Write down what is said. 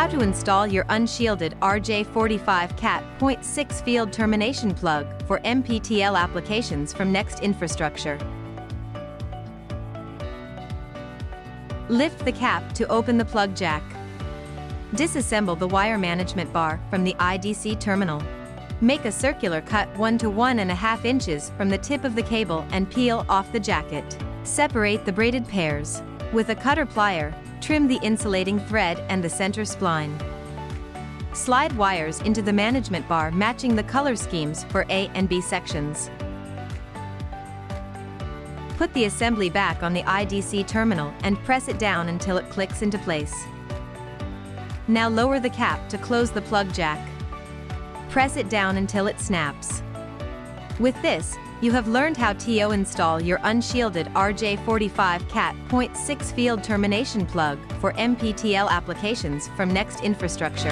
How to install your Unshielded RJ45 CAT.6 field termination plug for Mptl applications from Nexxt Infrastructure. Lift the cap to open the plug jack. Disassemble the wire management bar from the IDC terminal. Make a circular cut 1 to 1.5 inches from the tip of the cable and peel off the jacket. Separate the braided pairs. With a cutter plier, trim the insulating thread and the center spline. Slide wires into the management bar matching the color schemes for A and B sections. Put the assembly back on the IDC terminal and press it down until it clicks into place. Now lower the cap to close the plug jack. Press it down until it snaps. With this, you have learned how to install your Unshielded RJ45 CAT.6 field termination plug for Mptl applications from Nexxt Infrastructure.